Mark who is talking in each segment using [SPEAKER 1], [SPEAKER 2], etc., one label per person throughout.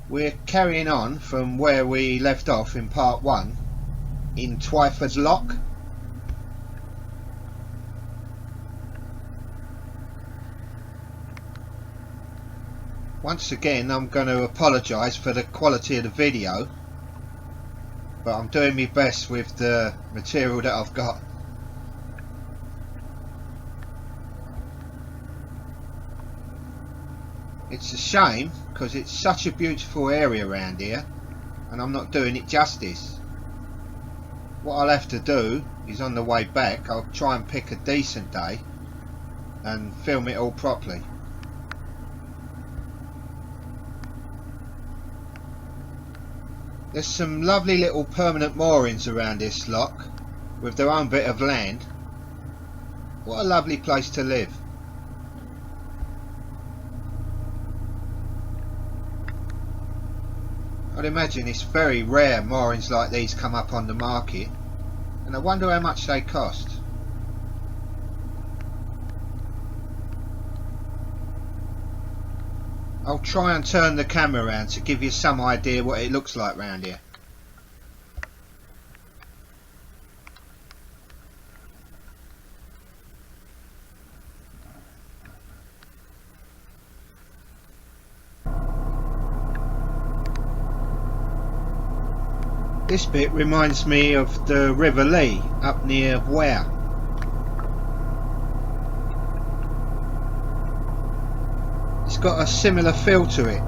[SPEAKER 1] We're carrying on from where we left off in part 1 in Twyford Lock. Once again, I'm going to apologise for the quality of the video, but I'm doing my best with the material that I've got. It's a shame because it's such a beautiful area around here and I'm not doing it justice. What I'll have to do is, on the way back, I'll try and pick a decent day and film it all properly. There's some lovely little permanent moorings around this lock with their own bit of land. What a lovely place to live. I'd imagine it's very rare moorings like these come up on the market, and I wonder how much they cost. I'll try and turn the camera around to give you some idea what it looks like round here. This bit reminds me of the River Lee up near Ware. It's got a similar feel to it.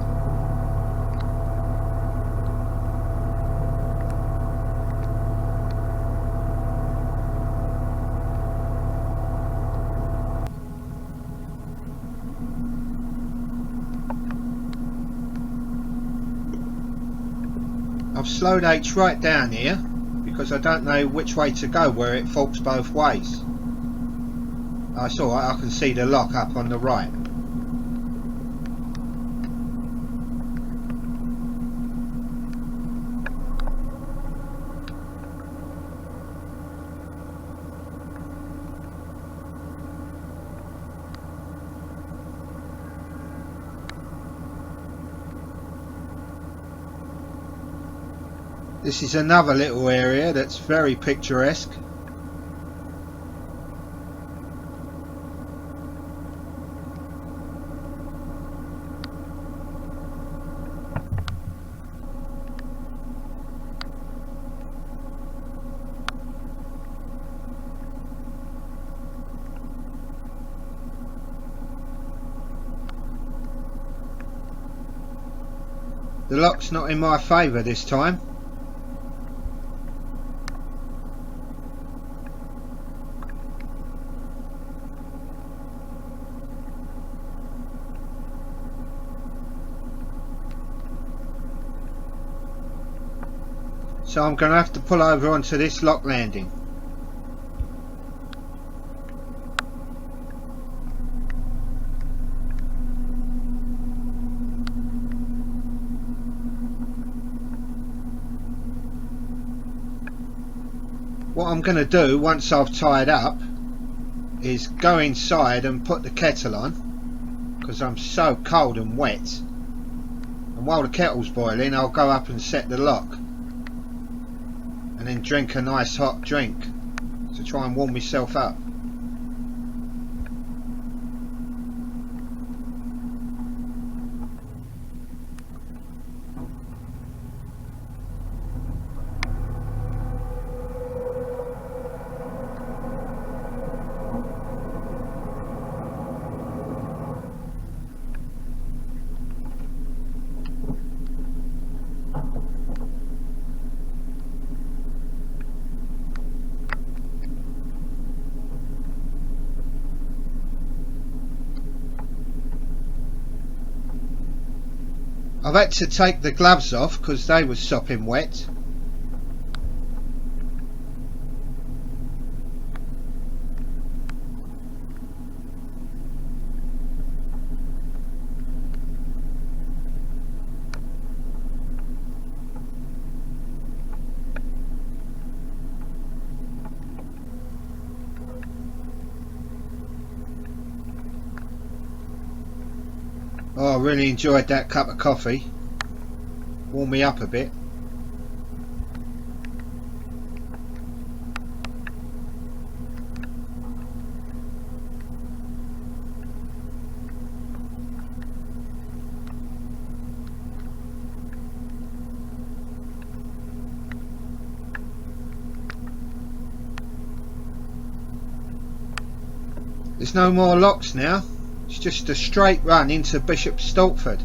[SPEAKER 1] I've slowed Aitch right down here because I don't know which way to go where it forks both ways. Oh, it's alright, I can see the lock up on the right. This is another little area that's very picturesque. The lock's not in my favour this time. So I'm going to have to pull over onto this lock landing. What I'm going to do once I've tied up is go inside and put the kettle on, because I'm so cold and wet. And while the kettle's boiling, I'll go up and set the lock. And then drink a nice hot drink to try and warm myself up. I've had to take the gloves off because they were sopping wet. Oh, I really enjoyed that cup of coffee. warm me up a bit. There's no more locks now. It's just a straight run into Bishop Stortford.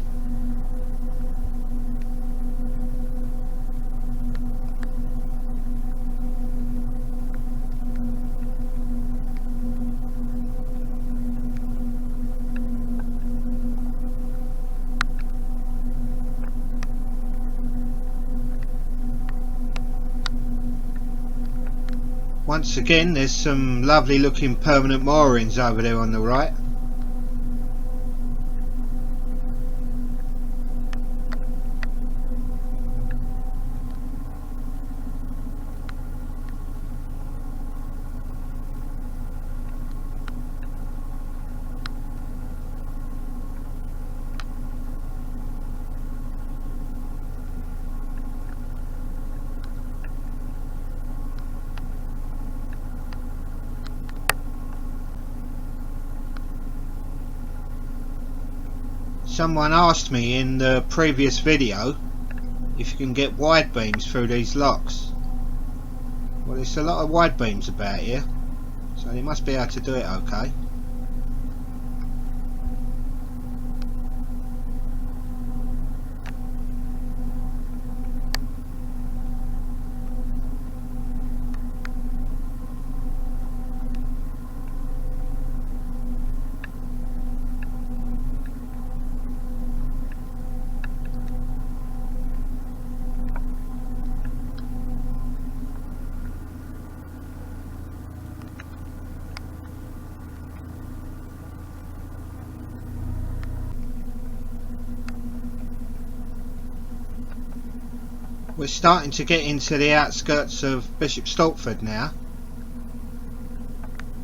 [SPEAKER 1] Once again, there's some lovely looking permanent moorings over there on the right. Someone asked me in the previous video if you can get wide beams through these locks. Well, there's a lot of wide beams about here, so you must be able to do it okay. We're starting to get into the outskirts of Bishop Stortford now.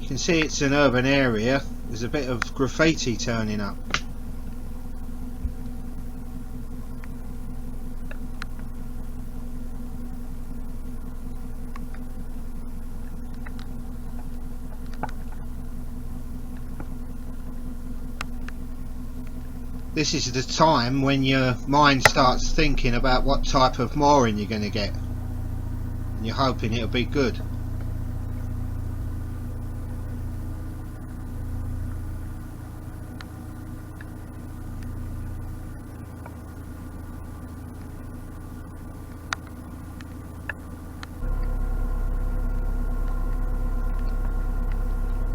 [SPEAKER 1] You can see it's an urban area. There's a bit of graffiti turning up. This is the time when your mind starts thinking about what type of mooring you're going to get, and you're hoping it'll be good.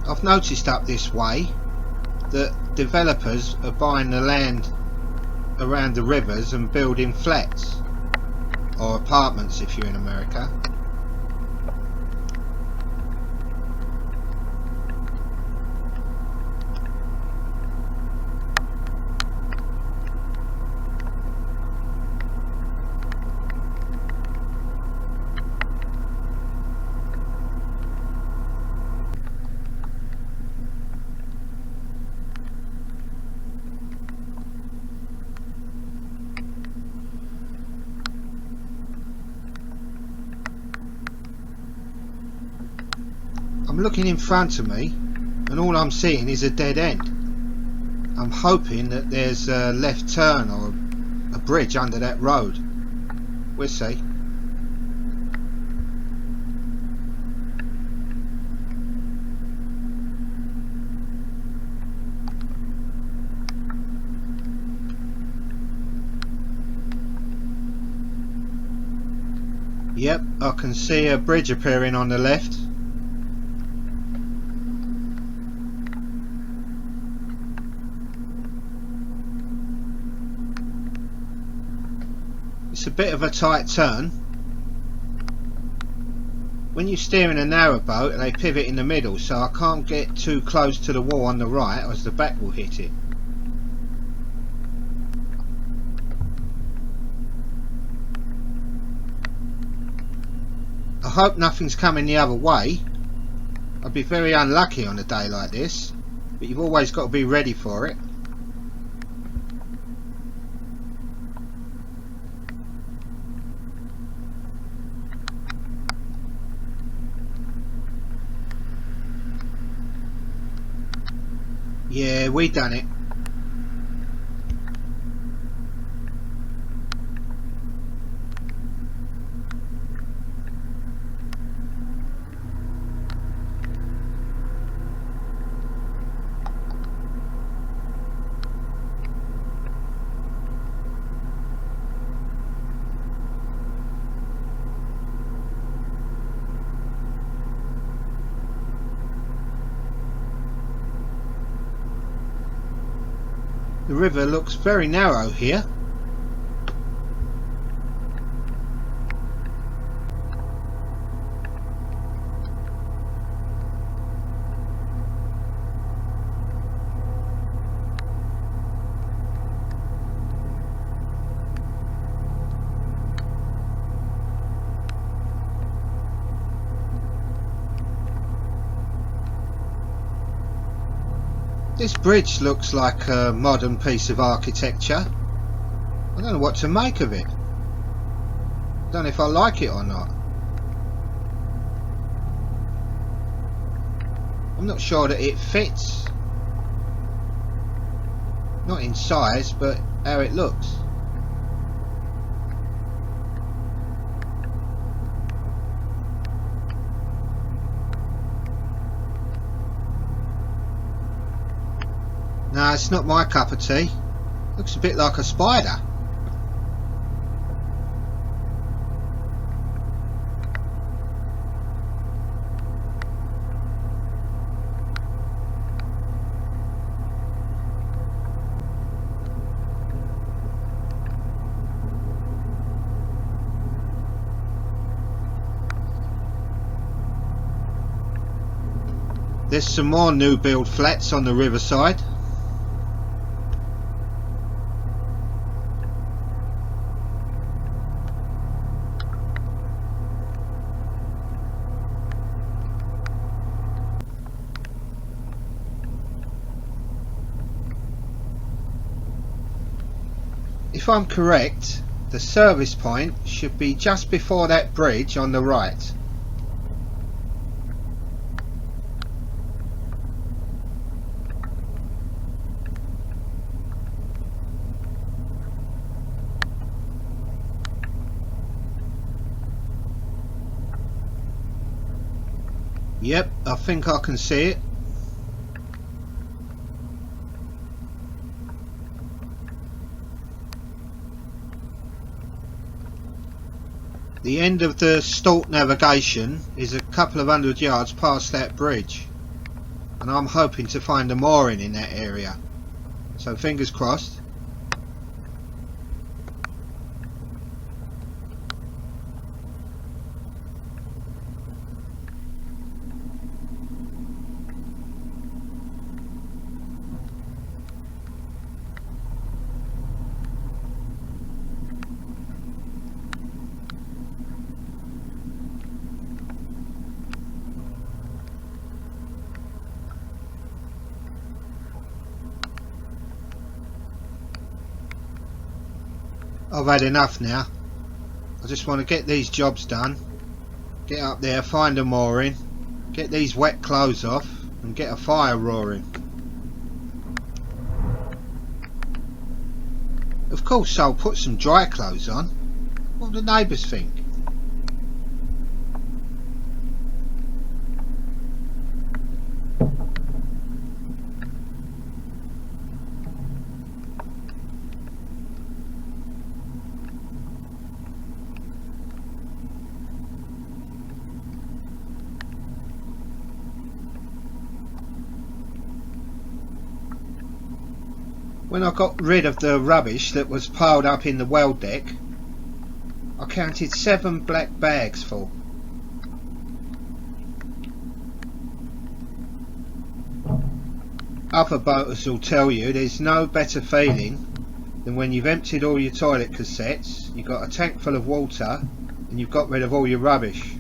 [SPEAKER 1] I've noticed up this way that developers are buying the land around the rivers and building flats or apartments if you're in America. I'm looking in front of me and all I'm seeing is a dead end. I'm hoping that there's a left turn or a bridge under that road. We'll see. Yep, I can see a bridge appearing on the left. It's a bit of a tight turn. When you steer in a narrowboat, they pivot in the middle, so I can't get too close to the wall on the right as the back will hit it. I hope nothing's coming the other way. I'd be very unlucky on a day like this, but you've always got to be ready for it. Yeah, we done it. The river looks very narrow here. This bridge looks like a modern piece of architecture. I don't know what to make of it. I don't know if I like it or not. I'm not sure that it fits. Not in size, but how it looks. No, it's not my cup of tea. Looks a bit like a spider. There's some more new build flats on the riverside. If I'm correct, the service point should be just before that bridge on the right. Yep, I think I can see it. The end of the Stort navigation is a couple of 100 yards past that bridge, and I'm hoping to find a mooring in that area, so fingers crossed. I've had enough now. I just want to get these jobs done, get up there, find a mooring, get these wet clothes off and get a fire roaring. Of course I'll put some dry clothes on. What do the neighbours think? When I got rid of the rubbish that was piled up in the well deck, I counted 7 black bags full. Other boaters will tell you there's no better feeling than when you've emptied all your toilet cassettes, you've got a tank full of water and you've got rid of all your rubbish.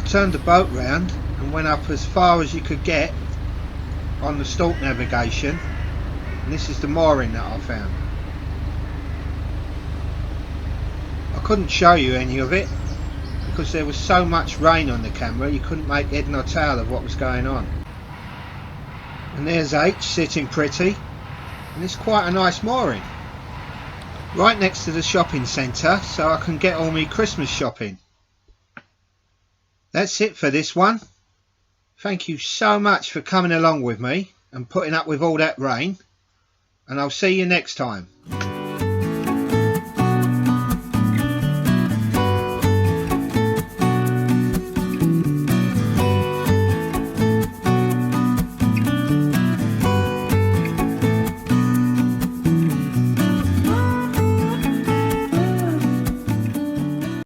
[SPEAKER 1] Turned the boat round and went up as far as you could get on the Stort navigation, and this is the mooring that I found. I couldn't show you any of it because there was so much rain on the camera you couldn't make head nor tail of what was going on. And there's Aitch sitting pretty, and it's quite a nice mooring right next to the shopping centre, so I can get all my Christmas shopping. That's it for this one. Thank you so much for coming along with me and putting up with all that rain, and I'll see you next time.